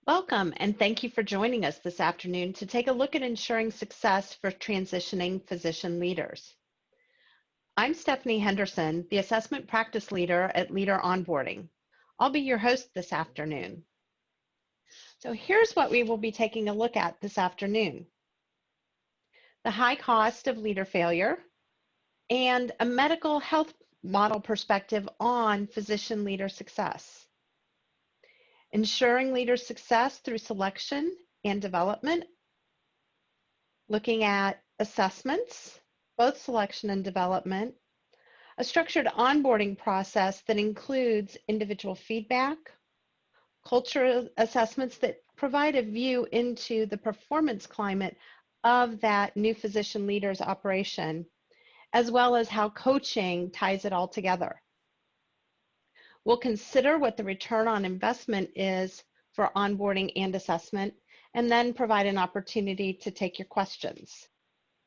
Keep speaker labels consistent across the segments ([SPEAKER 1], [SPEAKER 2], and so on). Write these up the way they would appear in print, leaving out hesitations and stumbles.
[SPEAKER 1] Welcome, and thank you for joining us this afternoon to take a look at ensuring success for transitioning physician leaders. I'm Stephanie Henderson, the Assessment Practice Leader at Leader Onboarding. I'll be your host this afternoon. So here's what we will be taking a look at this afternoon: the high cost of leader failure and a medical health model perspective on physician leader success. Ensuring leader success through selection and development, looking at assessments, both selection and development, a structured onboarding process that includes individual feedback, culture assessments that provide a view into the performance climate of that new physician leader's operation, as well as how coaching ties it all together. We'll consider what the return on investment is for onboarding and assessment, and then provide an opportunity to take your questions.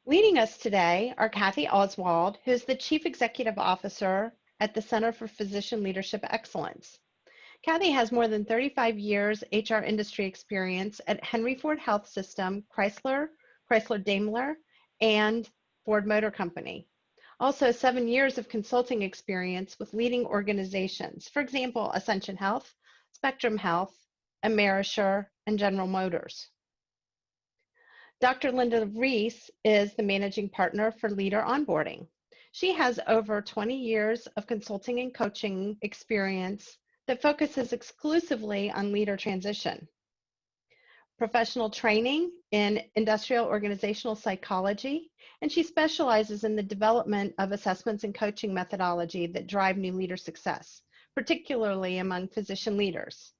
[SPEAKER 1] Leading us today are Kathy Oswald, who is the Chief Executive Officer at the Center for Physician Leadership Excellence. Kathy has more than 35 years HR industry experience at Henry Ford Health System, Chrysler Daimler, and Ford Motor Company. Also 7 years of consulting experience with leading organizations, for example, Ascension Health, Spectrum Health, Amerisure, and General Motors. Dr. Linda Reese is the managing partner for Leader Onboarding. She has over 20 years of consulting and coaching experience that focuses exclusively on leader transition. Professional training in industrial organizational psychology, and she specializes in the development of assessments and coaching methodology that drive new leader success, particularly among physician leaders.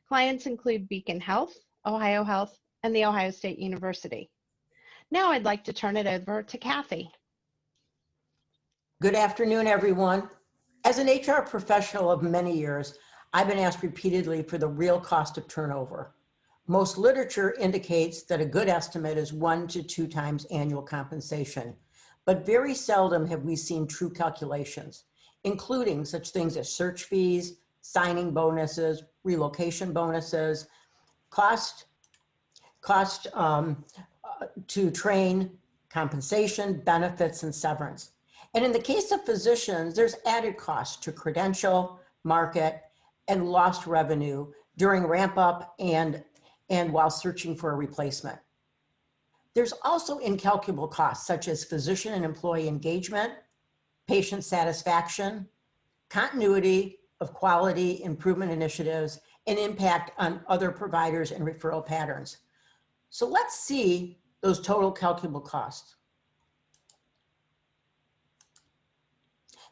[SPEAKER 1] Clients include Beacon Health, Ohio Health, and The Ohio State University. Now I'd like to turn it over to Kathy.
[SPEAKER 2] Good afternoon, everyone. As an HR professional of many years, I've been asked repeatedly for the real cost of turnover. Most literature indicates that a good estimate is 1 to 2 times annual compensation, but very seldom have we seen true calculations, including such things as search fees, signing bonuses, relocation bonuses, cost to train, compensation, benefits, and severance. And in the case of physicians, there's added cost to credential, market, and lost revenue during ramp up and while searching for a replacement. There's also incalculable costs such as physician and employee engagement, patient satisfaction, continuity of quality improvement initiatives, and impact on other providers and referral patterns. So let's see those total calculable costs.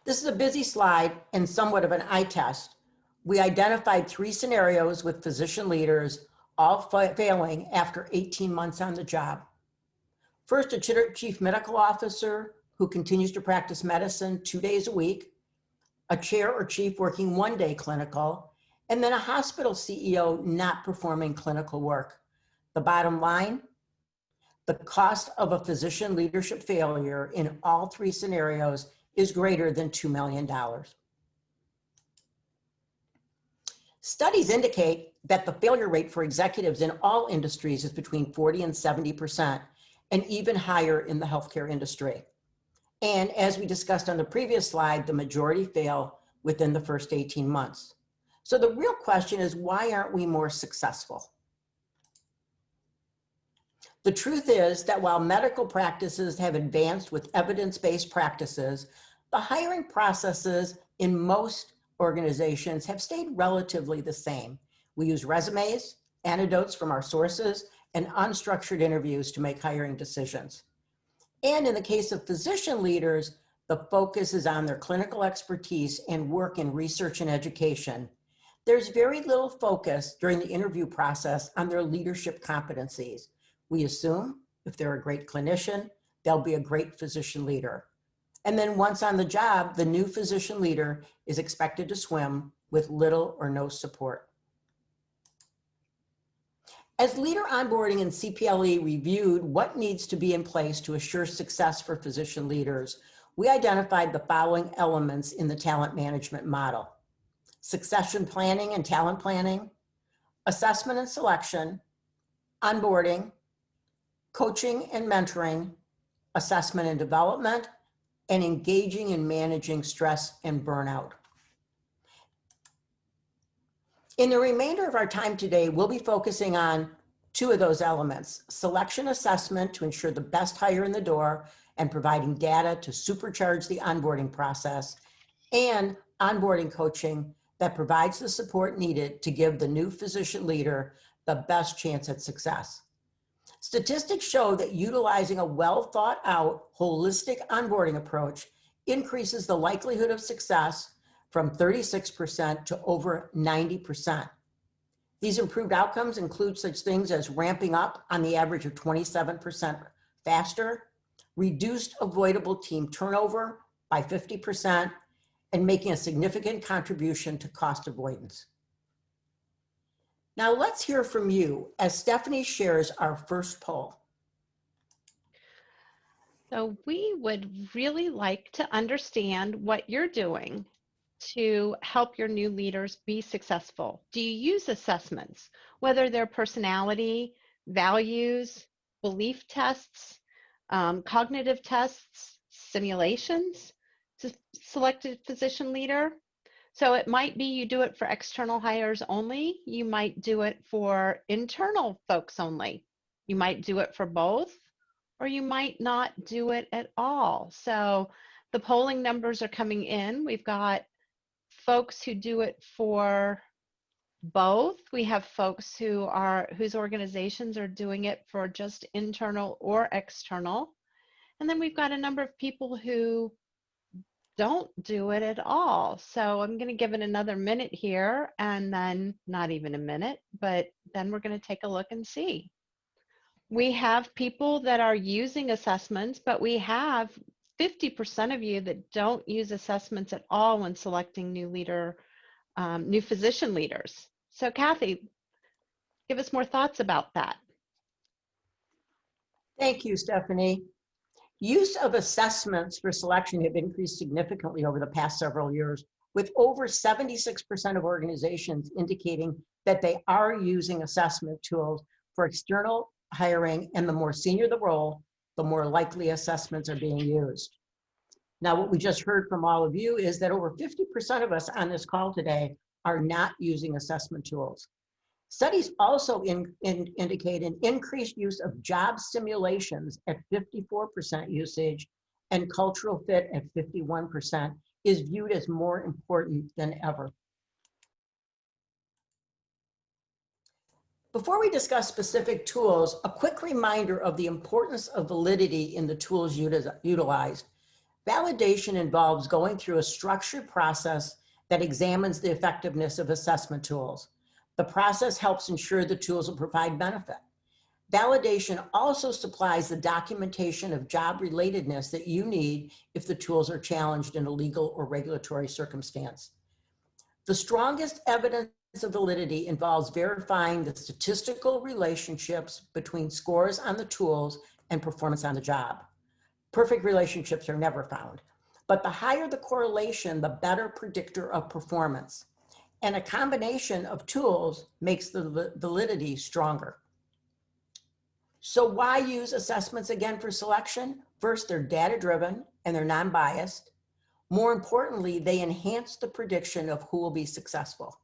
[SPEAKER 2] This is a busy slide and somewhat of an eye test. We identified 3 scenarios with physician leaders all failing after 18 months on the job. First, a chief medical officer who continues to practice medicine 2 days a week, a chair or chief working 1 day clinical, and then a hospital CEO not performing clinical work. The bottom line, the cost of a physician leadership failure in all 3 scenarios is greater than $2 million. Studies indicate that the failure rate for executives in all industries is between 40 and 70%, and even higher in the healthcare industry. And as we discussed on the previous slide, the majority fail within the first 18 months. So the real question is, why aren't we more successful? The truth is that while medical practices have advanced with evidence-based practices, the hiring processes in most organizations have stayed relatively the same. We use resumes, anecdotes from our sources, and unstructured interviews to make hiring decisions. And in the case of physician leaders, the focus is on their clinical expertise and work in research and education. There's very little focus during the interview process on their leadership competencies. We assume if they're a great clinician, they'll be a great physician leader. And then once on the job, the new physician leader is expected to swim with little or no support. As Leader Onboarding and CPLE reviewed what needs to be in place to assure success for physician leaders, we identified the following elements in the talent management model: succession planning and talent planning, assessment and selection, onboarding, coaching and mentoring, assessment and development, and engaging and managing stress and burnout. In the remainder of our time today, we'll be focusing on two of those elements: selection assessment to ensure the best hire in the door and providing data to supercharge the onboarding process, and onboarding coaching that provides the support needed to give the new physician leader the best chance at success. Statistics show that utilizing a well thought out, holistic onboarding approach increases the likelihood of success from 36% to over 90%. These improved outcomes include such things as ramping up on the average of 27% faster, reduced avoidable team turnover by 50%, and making a significant contribution to cost avoidance. Now let's hear from you as Stephanie shares our first poll.
[SPEAKER 1] So we would really like to understand what you're doing to help your new leaders be successful. Do you use assessments, whether they're personality, values, belief tests, cognitive tests, simulations to select a physician leader? So it might be you do it for external hires only. You might do it for internal folks only. You might do it for both, or you might not do it at all. So the polling numbers are coming in. We've got folks who do it for both. We have folks whose organizations are doing it for just internal or external. And then we've got a number of people who don't do it at all. So I'm going to give it another minute here, and then not even a minute, but then we're going to take a look and see. We have people that are using assessments, but we have 50% of you that don't use assessments at all when selecting new physician leaders. So Kathy, give us more thoughts about that.
[SPEAKER 2] Thank you, Stephanie. Use of assessments for selection have increased significantly over the past several years, with over 76% of organizations indicating that they are using assessment tools for external hiring, and the more senior the role, the more likely assessments are being used. Now, what we just heard from all of you is that over 50% of us on this call today are not using assessment tools. Studies also indicate an increased use of job simulations at 54% usage, and cultural fit at 51% is viewed as more important than ever. Before we discuss specific tools, a quick reminder of the importance of validity in the tools utilized. Validation involves going through a structured process that examines the effectiveness of assessment tools. The process helps ensure the tools will provide benefit. Validation also supplies the documentation of job relatedness that you need if the tools are challenged in a legal or regulatory circumstance. The strongest evidence of validity involves verifying the statistical relationships between scores on the tools and performance on the job. Perfect relationships are never found, but the higher the correlation, the better predictor of performance. And a combination of tools makes the validity stronger. So why use assessments again for selection? First, they're data-driven and they're non-biased. More importantly, they enhance the prediction of who will be successful.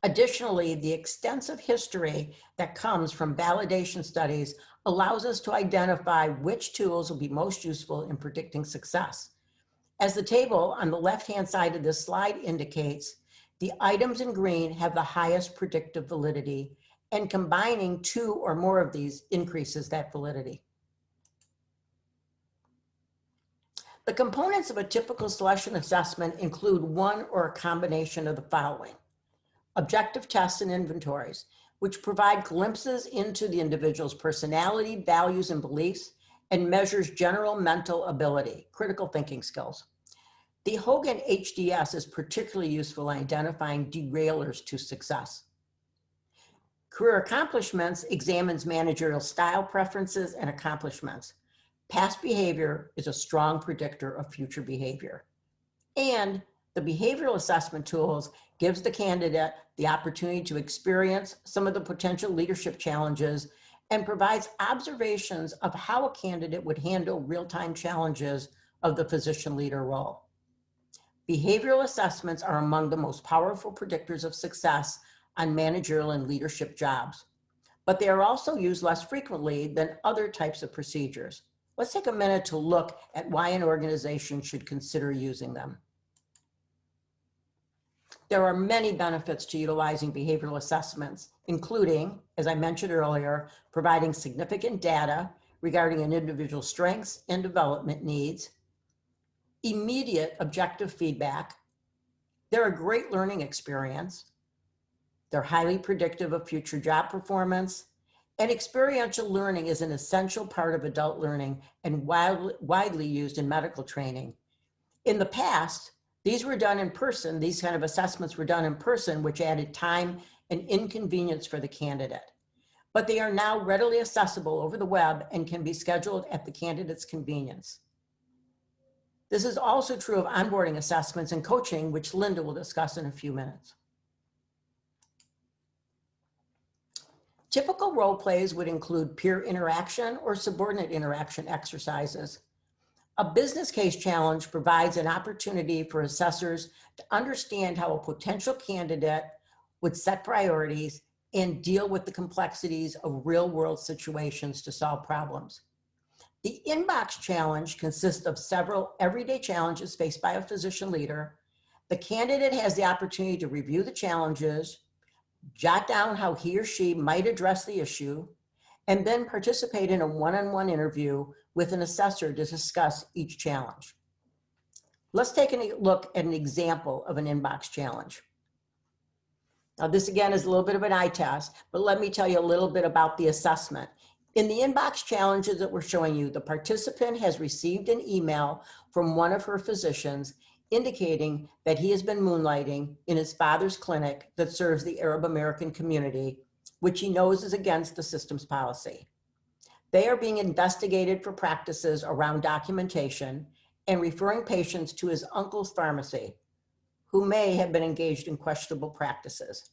[SPEAKER 2] Additionally, the extensive history that comes from validation studies allows us to identify which tools will be most useful in predicting success. As the table on the left-hand side of this slide indicates, the items in green have the highest predictive validity, and combining two or more of these increases that validity. The components of a typical selection assessment include one or a combination of the following: objective tests and inventories, which provide glimpses into the individual's personality, values, and beliefs, and measures general mental ability, critical thinking skills. The Hogan HDS is particularly useful in identifying derailers to success. Career accomplishments examines managerial style preferences and accomplishments. Past behavior is a strong predictor of future behavior. And The behavioral assessment tools gives the candidate the opportunity to experience some of the potential leadership challenges and provides observations of how a candidate would handle real-time challenges of the physician leader role. Behavioral assessments are among the most powerful predictors of success on managerial and leadership jobs, but they are also used less frequently than other types of procedures. Let's take a minute to look at why an organization should consider using them. There are many benefits to utilizing behavioral assessments, including, as I mentioned earlier, providing significant data regarding an individual's strengths and development needs, immediate objective feedback. They're a great learning experience. They're highly predictive of future job performance, and experiential learning is an essential part of adult learning and widely used in medical training. In the past, these were done in person. These kind of assessments were done in person, which added time and inconvenience for the candidate. But they are now readily accessible over the web and can be scheduled at the candidate's convenience. This is also true of onboarding assessments and coaching, which Linda will discuss in a few minutes. Typical role plays would include peer interaction or subordinate interaction exercises. A business case challenge provides an opportunity for assessors to understand how a potential candidate would set priorities and deal with the complexities of real-world situations to solve problems. The inbox challenge consists of several everyday challenges faced by a physician leader. The candidate has the opportunity to review the challenges, jot down how he or she might address the issue, and then participate in a one-on-one interview with an assessor to discuss each challenge. Let's take a look at an example of an inbox challenge. Now, this again is a little bit of an eye test, but let me tell you a little bit about the assessment. In the inbox challenges that we're showing you, the participant has received an email from one of her physicians indicating that he has been moonlighting in his father's clinic that serves the Arab American community, which he knows is against the system's policy. They are being investigated for practices around documentation and referring patients to his uncle's pharmacy, who may have been engaged in questionable practices.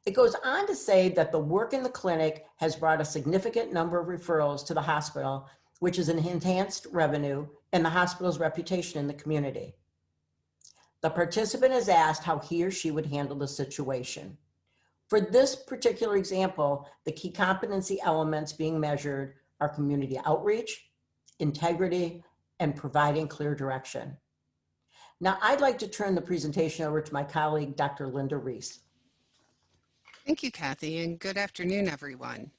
[SPEAKER 2] It goes on to say that the work in the clinic has brought a significant number of referrals to the hospital, which is an enhanced revenue and the hospital's reputation in the community. The participant is asked how he or she would handle the situation. For this particular example, the key competency elements being measured are community outreach, integrity, and providing clear direction. Now, I'd like to turn the presentation over to my colleague, Dr. Linda Reese.
[SPEAKER 3] Thank you, Kathy, and good afternoon, everyone.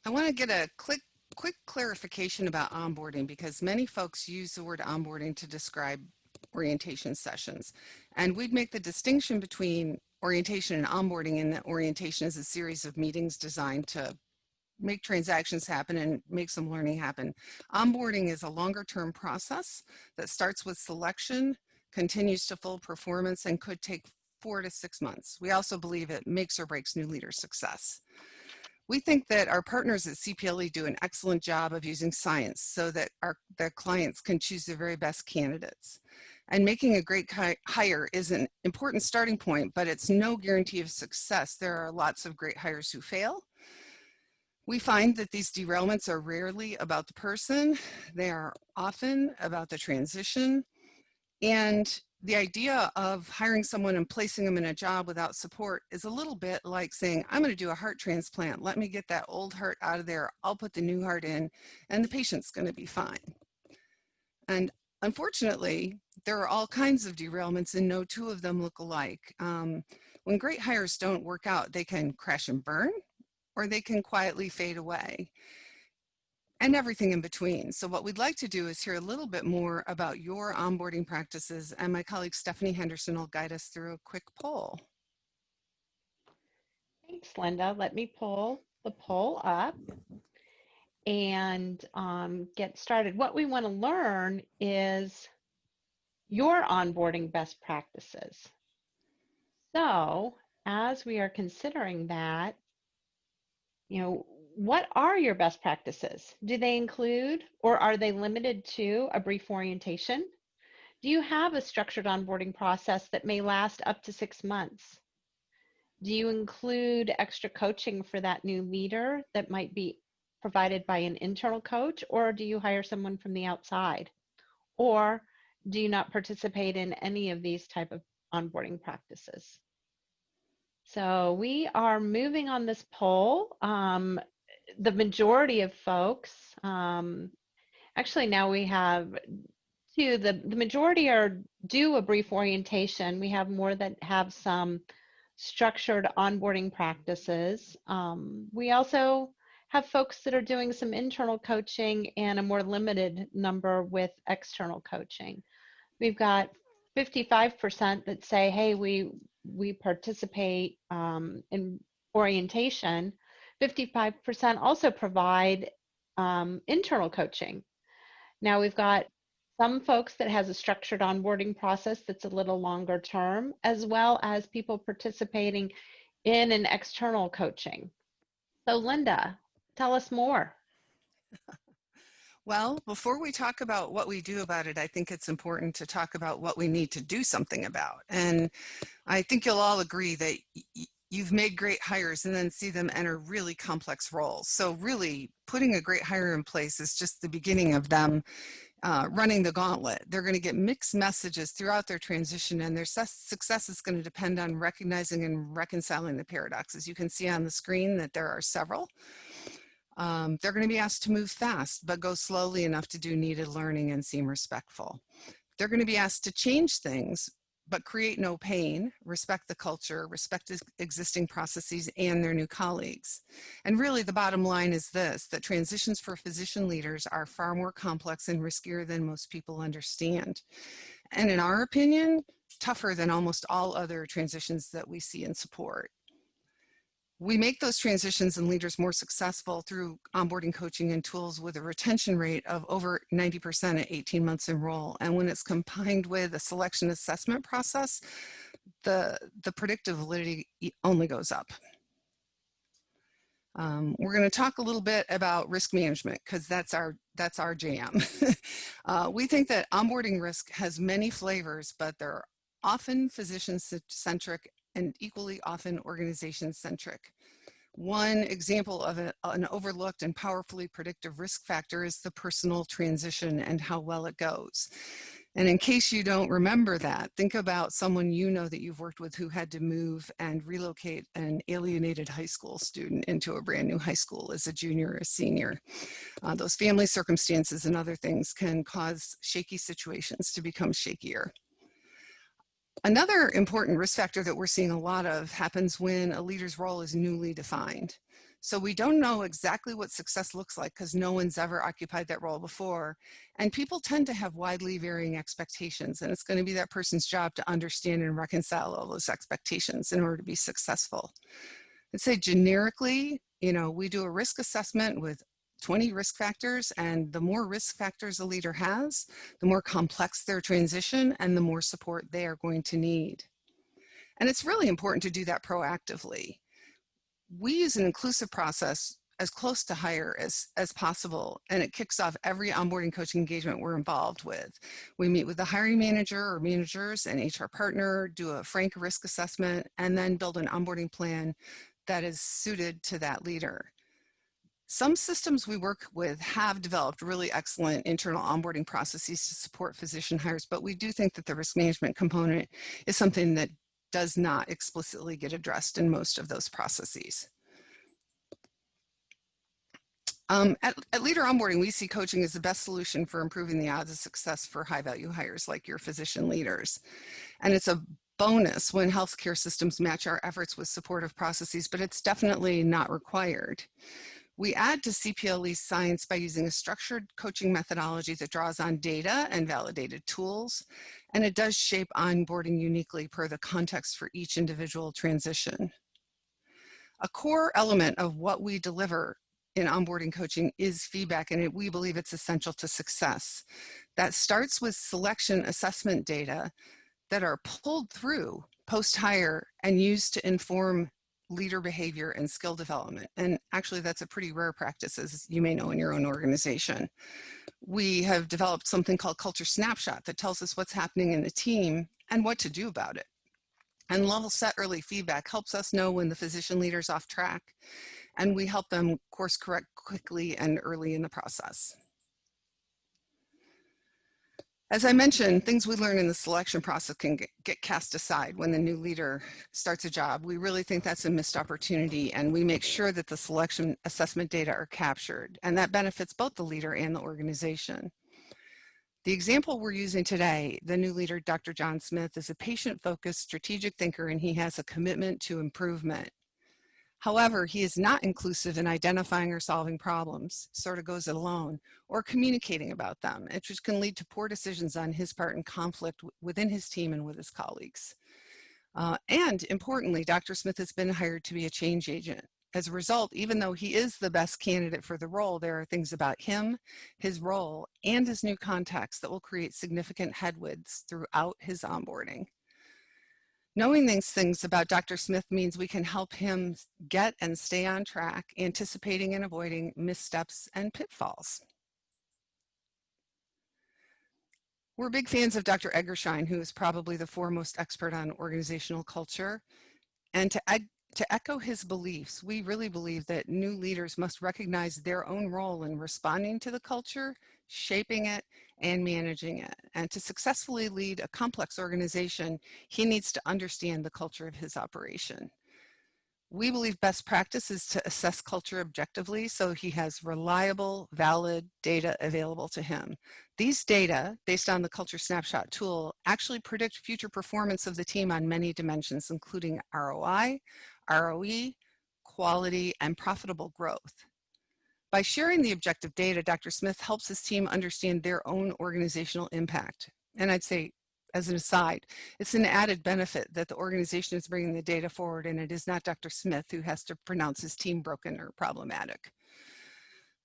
[SPEAKER 3] I want to get a quick clarification about onboarding because many folks use the word onboarding to describe orientation sessions. And we'd make the distinction between orientation and onboarding, and that orientation is a series of meetings designed to make transactions happen and make some learning happen. Onboarding is a longer-term process that starts with selection, continues to full performance, and could take 4 to 6 months. We also believe it makes or breaks new leader success. We think that our partners at CPLE do an excellent job of using science so that their clients can choose their very best candidates. And making a great hire is an important starting point, but it's no guarantee of success. There are lots of great hires who fail. We find that these derailments are rarely about the person. They are often about the transition. And the idea of hiring someone and placing them in a job without support is a little bit like saying, I'm going to do a heart transplant. Let me get that old heart out of there. I'll put the new heart in, and the patient's going to be fine. And unfortunately, there are all kinds of derailments, and no two of them look alike. When great hires don't work out, they can crash and burn, or they can quietly fade away, and everything in between. So what we'd like to do is hear a little bit more about your onboarding practices, and my colleague Stephanie Henderson will guide us through a quick poll.
[SPEAKER 1] Thanks, Linda. Let me pull the poll up and get started. What we want to learn is your onboarding best practices. So as we are considering that, what are your best practices? Do they include, or are they limited to, a brief orientation? Do you have a structured onboarding process that may last up to 6 months? Do you include extra coaching for that new leader that might be provided by an internal coach, or do you hire someone from the outside? Or do you not participate in any of these type of onboarding practices? So we are moving on this poll. The majority of folks, actually now we have two, the majority do a brief orientation. We have more that have some structured onboarding practices. We also have folks that are doing some internal coaching and a more limited number with external coaching. We've got 55% that say, hey, we participate in orientation. 55% also provide internal coaching. Now we've got some folks that has a structured onboarding process that's a little longer term, as well as people participating in an external coaching. So Linda, tell us more.
[SPEAKER 3] Well, before we talk about what we do about it, I think it's important to talk about what we need to do something about. And I think you'll all agree that you've made great hires and then see them enter really complex roles. So really putting a great hire in place is just the beginning of them running the gauntlet. They're going to get mixed messages throughout their transition, and their success is going to depend on recognizing and reconciling the paradoxes. You can see on the screen that there are several. They're going to be asked to move fast, but go slowly enough to do needed learning and seem respectful. They're going to be asked to change things, but create no pain, respect the culture, respect existing processes and their new colleagues. And really the bottom line is this, that transitions for physician leaders are far more complex and riskier than most people understand. And in our opinion, tougher than almost all other transitions that we see and support. We make those transitions and leaders more successful through onboarding coaching and tools with a retention rate of over 90% at 18 months in role. And when it's combined with a selection assessment process, the predictive validity only goes up. We're going to talk a little bit about risk management because that's our jam. We think that onboarding risk has many flavors, but they're often physician-centric and equally often organization-centric. One example of an overlooked and powerfully predictive risk factor is the personal transition and how well it goes. And in case you don't remember that, think about someone you know that you've worked with who had to move and relocate an alienated high school student into a brand new high school as a junior or a senior. Those family circumstances and other things can cause shaky situations to become shakier. Another important risk factor that we're seeing a lot of happens when a leader's role is newly defined. So we don't know exactly what success looks like because no one's ever occupied that role before. And people tend to have widely varying expectations, and it's going to be that person's job to understand and reconcile all those expectations in order to be successful. I'd say generically, we do a risk assessment with 20 risk factors, and the more risk factors a leader has, the more complex their transition and the more support they are going to need. And it's really important to do that proactively. We use an inclusive process as close to hire as possible, and it kicks off every onboarding coaching engagement we're involved with. We meet with the hiring manager or managers and HR partner, do a frank risk assessment, and then build an onboarding plan that is suited to that leader. Some systems we work with have developed really excellent internal onboarding processes to support physician hires, but we do think that the risk management component is something that does not explicitly get addressed in most of those processes. At Leader Onboarding, we see coaching as the best solution for improving the odds of success for high-value hires like your physician leaders. And it's a bonus when healthcare systems match our efforts with supportive processes, but it's definitely not required. We add to CPLE science by using a structured coaching methodology that draws on data and validated tools, and it does shape onboarding uniquely per the context for each individual transition. A core element of what we deliver in onboarding coaching is feedback, and we believe it's essential to success. That starts with selection assessment data that are pulled through post-hire and used to inform leader behavior and skill development. And actually that's a pretty rare practice, as you may know in your own organization. We have developed something called Culture Snapshot that tells us what's happening in the team and what to do about it. And LevelSet early feedback helps us know when the physician leader's off track, and we help them course correct quickly and early in the process. As I mentioned, things we learn in the selection process can get cast aside when the new leader starts a job. We really think that's a missed opportunity, and we make sure that the selection assessment data are captured, and that benefits both the leader and the organization. The example we're using today, the new leader, Dr. John Smith, is a patient-focused strategic thinker, and he has a commitment to improvement. However, he is not inclusive in identifying or solving problems, sort of goes it alone, or communicating about them, which can lead to poor decisions on his part and conflict within his team and with his colleagues. And importantly, Dr. Smith has been hired to be a change agent. As a result, even though he is the best candidate for the role, there are things about him, his role, and his new context that will create significant headwinds throughout his onboarding. Knowing these things about Dr. Smith means we can help him get and stay on track, anticipating and avoiding missteps and pitfalls. We're big fans of Dr. Eggershine, who is probably the foremost expert on organizational culture. And to echo his beliefs, we really believe that new leaders must recognize their own role in responding to the culture, shaping it, and managing it. And to successfully lead a complex organization, he needs to understand the culture of his operation. We believe best practice is to assess culture objectively so he has reliable, valid data available to him. These data, based on the Culture Snapshot tool, actually predict future performance of the team on many dimensions, including ROI, ROE, quality, and profitable growth. By sharing the objective data, Dr. Smith helps his team understand their own organizational impact. And I'd say, as an aside, it's an added benefit that the organization is bringing the data forward, and it is not Dr. Smith who has to pronounce his team broken or problematic.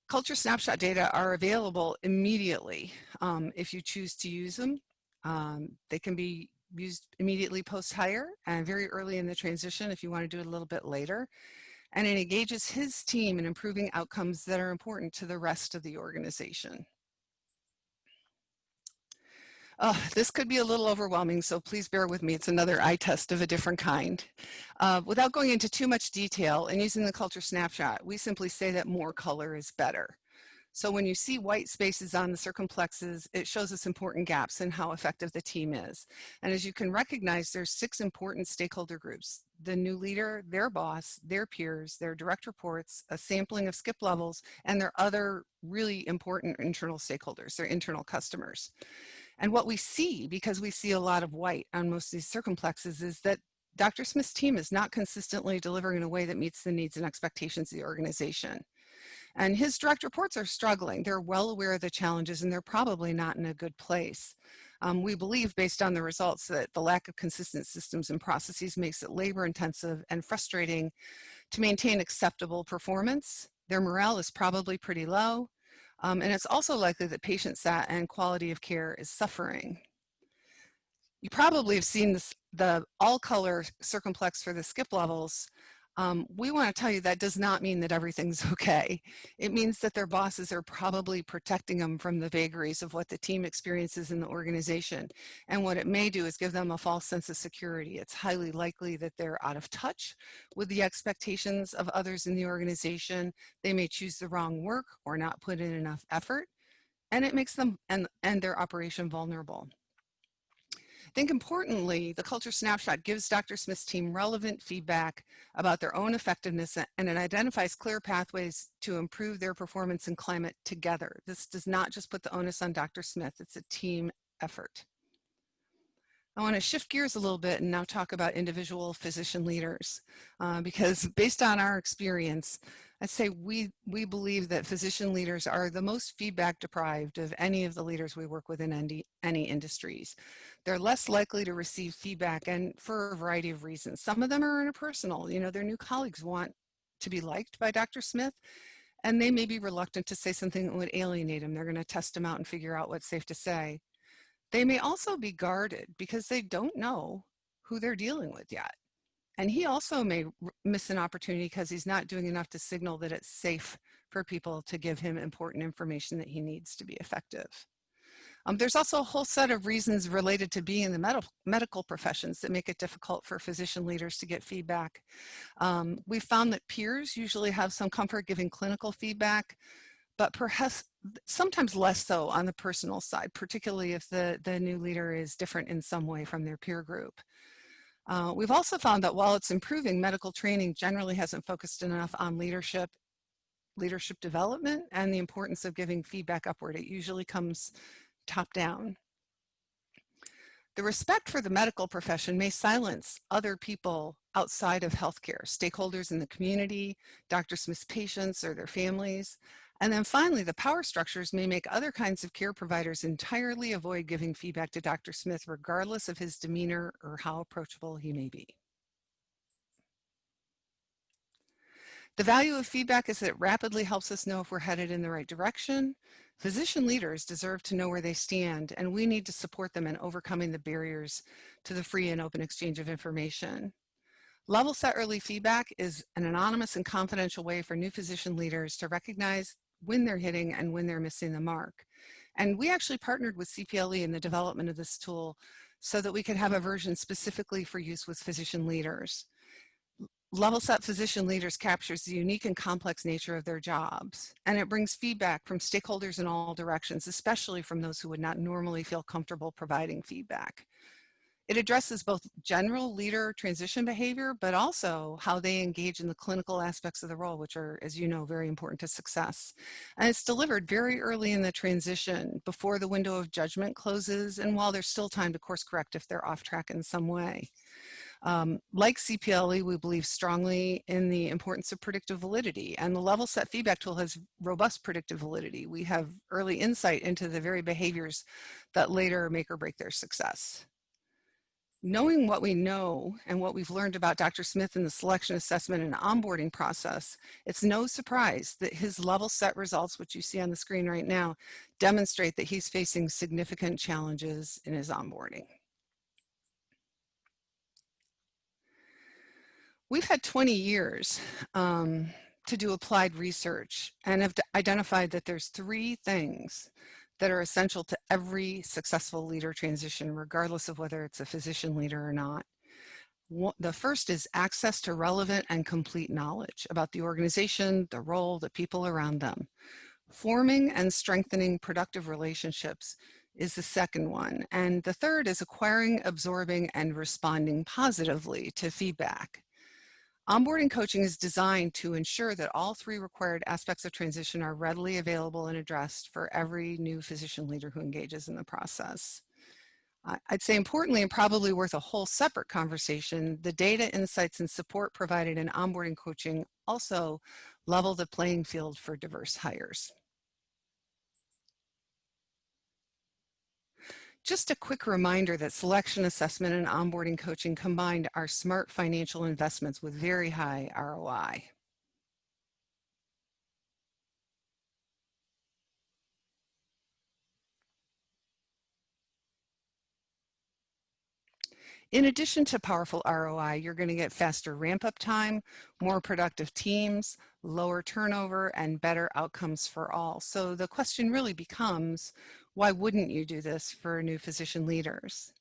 [SPEAKER 3] Culture Snapshot data are available immediately if you choose to use them. They can be used immediately post-hire and very early in the transition if you want to do it a little bit later. And it engages his team in improving outcomes that are important to the rest of the organization. This could be a little overwhelming, so please bear with me. It's another eye test of a different kind. Without going into too much detail and using the Culture Snapshot, we simply say that more color is better. So when you see white spaces on the circumplexes, it shows us important gaps in how effective the team is. And as you can recognize, there's 6 important stakeholder groups: the new leader, their boss, their peers, their direct reports, a sampling of skip levels, and their other really important internal stakeholders, their internal customers. And what we see, because we see a lot of white on most of these circumplexes, is that Dr. Smith's team is not consistently delivering in a way that meets the needs and expectations of the organization. And his direct reports are struggling. They're well aware of the challenges, and they're probably not in a good place. We believe, based on the results, that the lack of consistent systems and processes makes it labor-intensive and frustrating to maintain acceptable performance. Their morale is probably pretty low, and it's also likely that patient sat and quality of care is suffering. You probably have seen the all-color circumplex for the skip levels. We want to tell you that does not mean that everything's okay. It means that their bosses are probably protecting them from the vagaries of what the team experiences in the organization. And what it may do is give them a false sense of security. It's highly likely that they're out of touch with the expectations of others in the organization. They may choose the wrong work or not put in enough effort, and it makes them and their operation vulnerable. I think importantly, the Culture Snapshot gives Dr. Smith's team relevant feedback about their own effectiveness, and it identifies clear pathways to improve their performance and climate together. This does not just put the onus on Dr. Smith, it's a team effort. I want to shift gears a little bit and now talk about individual physician leaders, because based on our experience, I'd say we believe that physician leaders are the most feedback deprived of any of the leaders we work with in any industries. They're less likely to receive feedback, and for a variety of reasons. Some of them are interpersonal. You know, their new colleagues want to be liked by Dr. Smith, and they may be reluctant to say something that would alienate him. They're going to test him out and figure out what's safe to say. They may also be guarded because they don't know who they're dealing with yet. And he also may miss an opportunity because he's not doing enough to signal that it's safe for people to give him important information that he needs to be effective. There's also a whole set of reasons related to being in the medical professions that make it difficult for physician leaders to get feedback. We've found that peers usually have some comfort giving clinical feedback, but perhaps sometimes less so on the personal side, particularly if the new leader is different in some way from their peer group. We've also found that while it's improving, medical training generally hasn't focused enough on leadership development and the importance of giving feedback upward. It usually comes top down. The respect for the medical profession may silence other people outside of healthcare, stakeholders in the community, Dr. Smith's patients or their families. And then finally, the power structures may make other kinds of care providers entirely avoid giving feedback to Dr. Smith, regardless of his demeanor or how approachable he may be. The value of feedback is that it rapidly helps us know if we're headed in the right direction. Physician leaders deserve to know where they stand, and we need to support them in overcoming the barriers to the free and open exchange of information. LevelSet early feedback is an anonymous and confidential way for new physician leaders to recognize when they're hitting and when they're missing the mark. And we actually partnered with CPLE in the development of this tool so that we could have a version specifically for use with physician leaders. LevelSet physician leaders captures the unique and complex nature of their jobs, and it brings feedback from stakeholders in all directions, especially from those who would not normally feel comfortable providing feedback. It addresses both general leader transition behavior, but also how they engage in the clinical aspects of the role, which are, as you know, very important to success. And it's delivered very early in the transition, before the window of judgment closes, and while there's still time to course correct if they're off track in some way. Like CPLE, we believe strongly in the importance of predictive validity, and the LevelSet feedback tool has robust predictive validity. We have early insight into the very behaviors that later make or break their success. Knowing what we know and what we've learned about Dr. Smith in the selection, assessment, and onboarding process, it's no surprise that his LevelSet results, which you see on the screen right now, demonstrate that he's facing significant challenges in his onboarding. We've had 20 years to do applied research and have identified that there's 3 things that are essential to every successful leader transition, regardless of whether it's a physician leader or not. The first is access to relevant and complete knowledge about the organization, the role, the people around them. Forming and strengthening productive relationships is the second one. And the third is acquiring, absorbing, and responding positively to feedback. Onboarding coaching is designed to ensure that all 3 required aspects of transition are readily available and addressed for every new physician leader who engages in the process. I'd say importantly, and probably worth a whole separate conversation, the data, insights, and support provided in onboarding coaching also level the playing field for diverse hires. Just a quick reminder that selection, assessment, and onboarding coaching combined are smart financial investments with very high ROI. In addition to powerful ROI, you're going to get faster ramp-up time, more productive teams, lower turnover, and better outcomes for all. So the question really becomes, why wouldn't you do this for new physician leaders?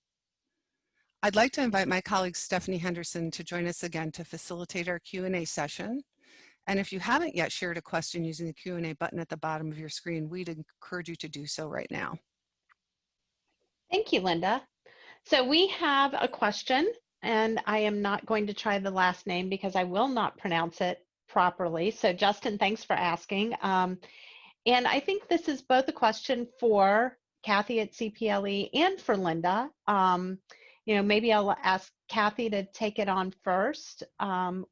[SPEAKER 3] I'd like to invite my colleague Stephanie Henderson to join us again to facilitate our Q&A session. And if you haven't yet shared a question using the Q&A button at the bottom of your screen, we'd encourage you to do so right now.
[SPEAKER 1] Thank you, Linda. So we have a question, and I am not going to try the last name because I will not pronounce it properly. So Justin, thanks for asking. And I think this is both a question for Kathy at CPLE and for Linda. You know, maybe I'll ask Kathy to take it on first, and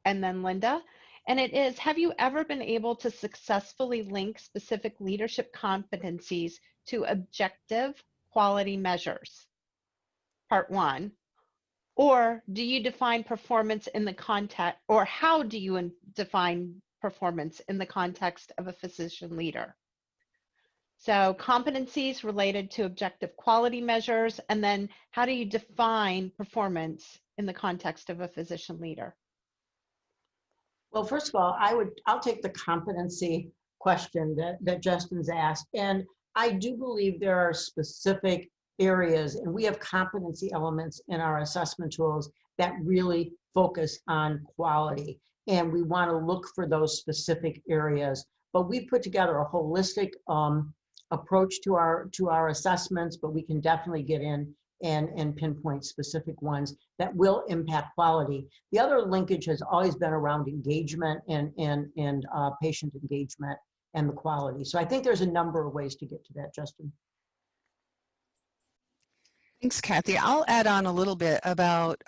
[SPEAKER 1] then Linda. And it is, have you ever been able to successfully link specific leadership competencies to objective quality measures? Part 1. Or do you define performance in the context, or how do you define performance in the context of a physician leader? So competencies related to objective quality measures, and then how do you define performance in the context of a physician leader?
[SPEAKER 2] Well, first of all, I'll take the competency question that Justin's asked. And I do believe there are specific areas, and we have competency elements in our assessment tools that really focus on quality. And we want to look for those specific areas. But we put together a holistic approach to our assessments, but we can definitely get in and pinpoint specific ones that will impact quality. The other linkage has always been around engagement and patient engagement and the quality. So I think there's a number of ways to get to that, Justin.
[SPEAKER 3] Thanks, Kathy. I'll add on a little bit about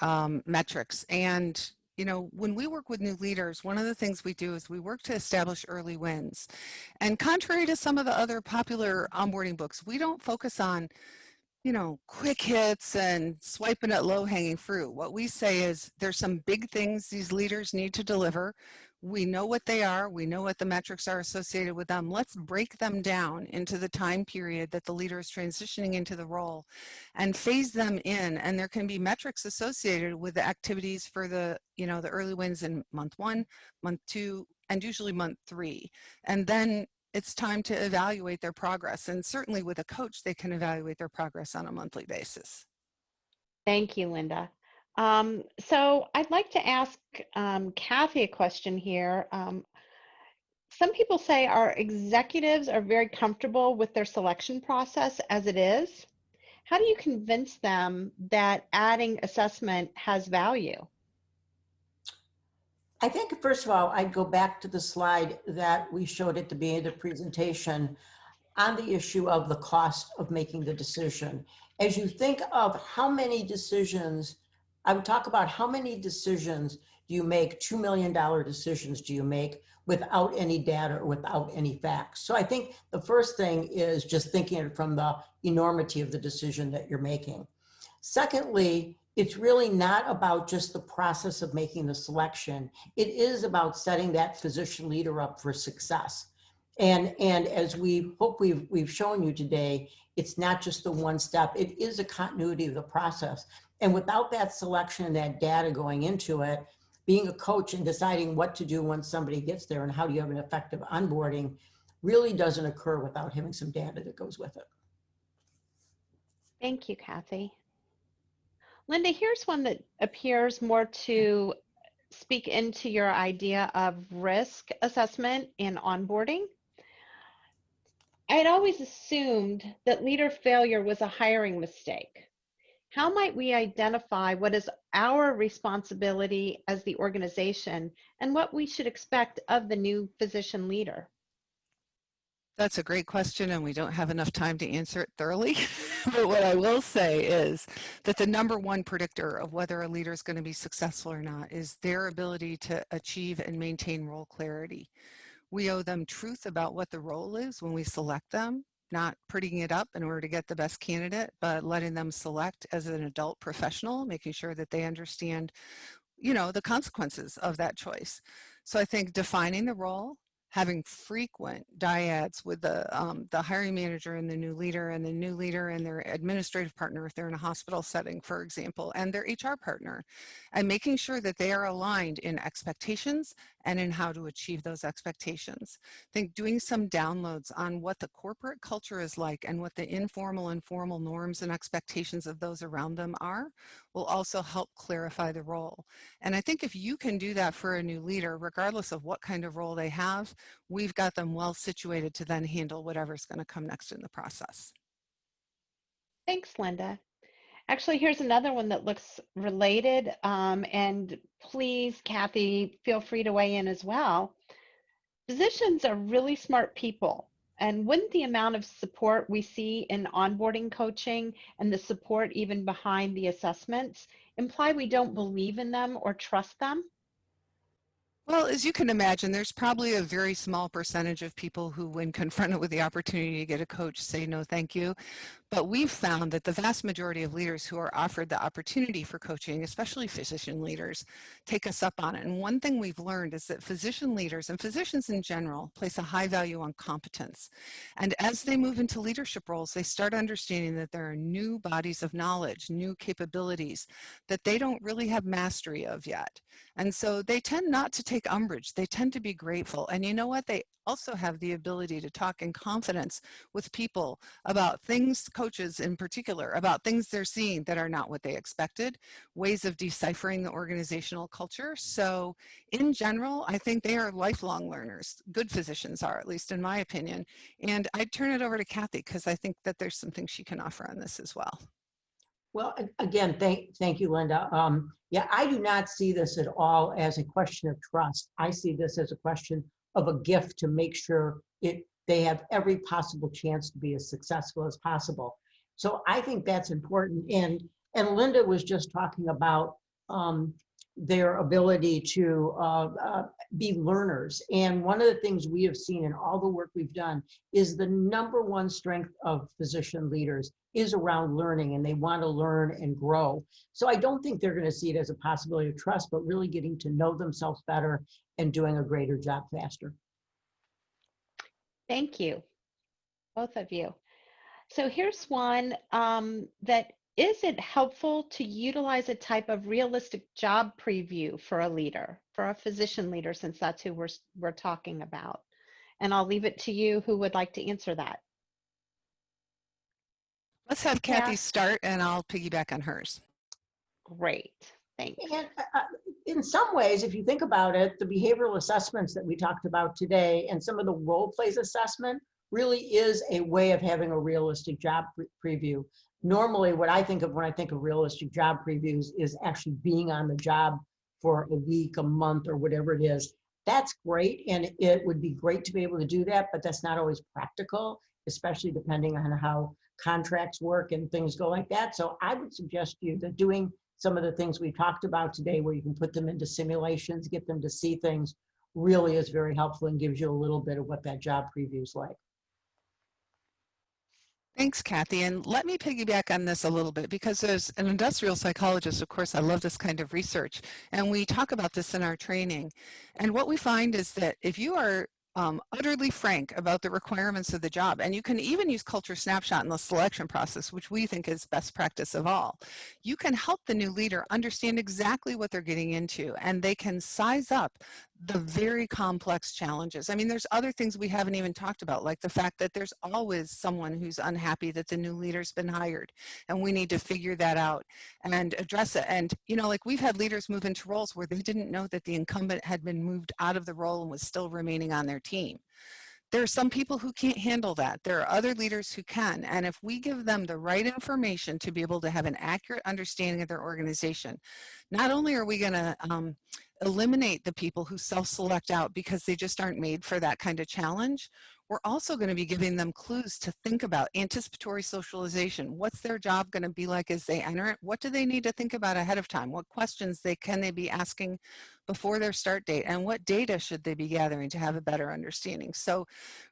[SPEAKER 3] metrics. And, you know, when we work with new leaders, one of the things we do is we work to establish early wins. And contrary to some of the other popular onboarding books, we don't focus on, you know, quick hits and swiping at low-hanging fruit. What we say is there's some big things these leaders need to deliver. We know what they are. We know what the metrics are associated with them. Let's break them down into the time period that the leader is transitioning into the role and phase them in. And there can be metrics associated with the activities for the, you know, the early wins in month 1, month 2, and usually month 3. And then it's time to evaluate their progress. And certainly with a coach, they can evaluate their progress on a monthly basis.
[SPEAKER 1] Thank you, Linda. So I'd like to ask Kathy a question here. Some people say our executives are very comfortable with their selection process as it is. How do you convince them that adding assessment has value?
[SPEAKER 2] I think, first of all, I'd go back to the slide that we showed at the beginning of the presentation on the issue of the cost of making the decision. As you think of how many decisions, I would talk about how many decisions do you make, $2 million decisions do you make without any data or without any facts? So I think the first thing is just thinking it from the enormity of the decision that you're making. Secondly, it's really not about just the process of making the selection. It is about setting that physician leader up for success. And as we hope we've shown you today, it's not just the one step, it is a continuity of the process. And without that selection and that data going into it, being a coach and deciding what to do when somebody gets there and how do you have an effective onboarding really doesn't occur without having some data that goes with it.
[SPEAKER 1] Thank you, Kathy. Linda, here's one that appears more to speak into your idea of risk assessment and onboarding. I had always assumed that leader failure was a hiring mistake. How might we identify what is our responsibility as the organization and what we should expect of the new physician leader?
[SPEAKER 3] That's a great question, and we don't have enough time to answer it thoroughly. But what I will say is that the number one predictor of whether a leader is going to be successful or not is their ability to achieve and maintain role clarity. We owe them truth about what the role is when we select them, not prettying it up in order to get the best candidate, but letting them select as an adult professional, making sure that they understand, you know, the consequences of that choice. So I think defining the role, having frequent dyads with the hiring manager and the new leader and their administrative partner if they're in a hospital setting, for example, and their HR partner, and making sure that they are aligned in expectations and in how to achieve those expectations. I think doing some downloads on what the corporate culture is like and what the informal and formal norms and expectations of those around them are will also help clarify the role. And I think if you can do that for a new leader, regardless of what kind of role they have, we've got them well situated to then handle whatever's going to come next in the process.
[SPEAKER 1] Thanks, Linda. Actually, here's another one that looks related, and please, Kathy, feel free to weigh in as well. Physicians are really smart people, and wouldn't the amount of support we see in onboarding coaching and the support even behind the assessments imply we don't believe in them or trust them?
[SPEAKER 3] Well, as you can imagine, there's probably a very small percentage of people who, when confronted with the opportunity to get a coach, say no thank you. But we've found that the vast majority of leaders who are offered the opportunity for coaching, especially physician leaders, take us up on it. And one thing we've learned is that physician leaders and physicians in general place a high value on competence. And as they move into leadership roles, they start understanding that there are new bodies of knowledge, new capabilities that they don't really have mastery of yet. And so they tend not to take umbrage. They tend to be grateful. And you know what? They also have the ability to talk in confidence with people about things, coaches in particular, about things they're seeing that are not what they expected, ways of deciphering the organizational culture. So in general, I think they are lifelong learners. Good physicians are, at least in my opinion. And I'd turn it over to Kathy because I think that there's something she can offer on this as well.
[SPEAKER 2] Well, again, thank you, Linda. Yeah, I do not see this at all as a question of trust. I see this as a question of a gift to make sure they have every possible chance to be as successful as possible. So I think that's important. And Linda was just talking about their ability to be learners. And one of the things we have seen in all the work we've done is the #1 strength of physician leaders is around learning, and they want to learn and grow. So I don't think they're going to see it as a possibility of trust, but really getting to know themselves better and doing a greater job faster.
[SPEAKER 1] Thank you, both of you. So here's one that is it helpful to utilize a type of realistic job preview for a leader, for a physician leader, since that's who we're talking about? And I'll leave it to you who would like to answer that.
[SPEAKER 3] Let's have Kathy
[SPEAKER 1] Kath?
[SPEAKER 3] start and I'll piggyback on hers.
[SPEAKER 1] Great, thanks.
[SPEAKER 2] And in some ways, if you think about it, the behavioral assessments that we talked about today and some of the role plays assessment really is a way of having a realistic job preview. Normally, what I think of when I think of realistic job previews is actually being on the job for a week, a month, or whatever it is. That's great, and it would be great to be able to do that, but that's not always practical, especially depending on how contracts work and things go like that. So I would suggest to you that doing some of the things we talked about today, where you can put them into simulations, get them to see things, really is very helpful and gives you a little bit of what that job preview is like.
[SPEAKER 3] Thanks, Kathy. And let me piggyback on this a little bit because as an industrial psychologist, of course, I love this kind of research. And we talk about this in our training. And what we find is that if you are utterly frank about the requirements of the job, and you can even use Culture Snapshot in the selection process, which we think is best practice of all, you can help the new leader understand exactly what they're getting into, and they can size up the very complex challenges. I mean, there's other things we haven't even talked about, like the fact that there's always someone who's unhappy that the new leader's been hired, and we need to figure that out and address it. And, you know, like we've had leaders move into roles where they didn't know that the incumbent had been moved out of the role and was still remaining on their team. There are some people who can't handle that. There are other leaders who can. And if we give them the right information to be able to have an accurate understanding of their organization, not only are we going to eliminate the people who self-select out because they just aren't made for that kind of challenge, we're also going to be giving them clues to think about anticipatory socialization. What's their job going to be like as they enter it? What do they need to think about ahead of time? What questions can they be asking before their start date? And what data should they be gathering to have a better understanding? So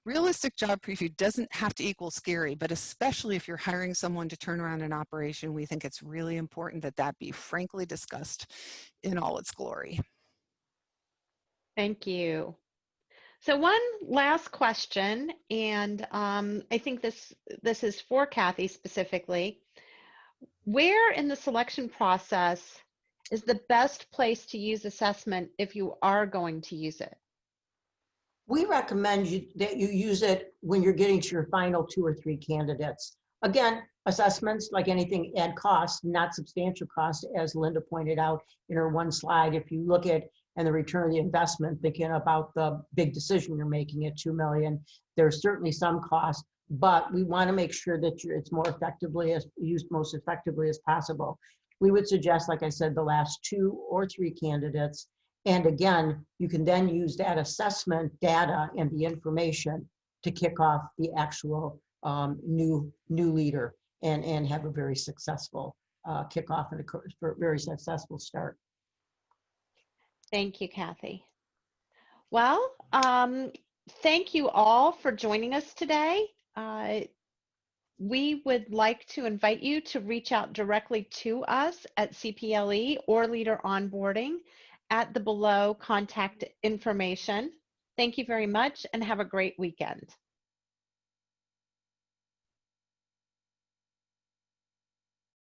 [SPEAKER 3] realistic job preview doesn't have to equal scary, but especially if you're hiring someone to turn around an operation, we think it's really important that that be frankly discussed in all its glory.
[SPEAKER 1] Thank you. So one last question, and I think this is for Kathy specifically. Where in the selection process is the best place to use assessment if you are going to use it?
[SPEAKER 2] We recommend that you use it when you're getting to your final 2 or 3 candidates. Again, assessments, like anything, add cost, not substantial cost, as Linda pointed out in her one slide. If you look at and the return of the investment, thinking about the big decision you're making at $2 million, there's certainly some cost, but we want to make sure that it's used most effectively as possible. We would suggest, like I said, the last 2 or 3 candidates. And again, you can then use that assessment data and the information to kick off the actual new leader and have a very successful kickoff and a very successful start.
[SPEAKER 1] Thank you, Kathy. Well, thank you all for joining us today. we would like to invite you to reach out directly to us at CPLE or Leader Onboarding at the below contact information. Thank you very much and have a great weekend.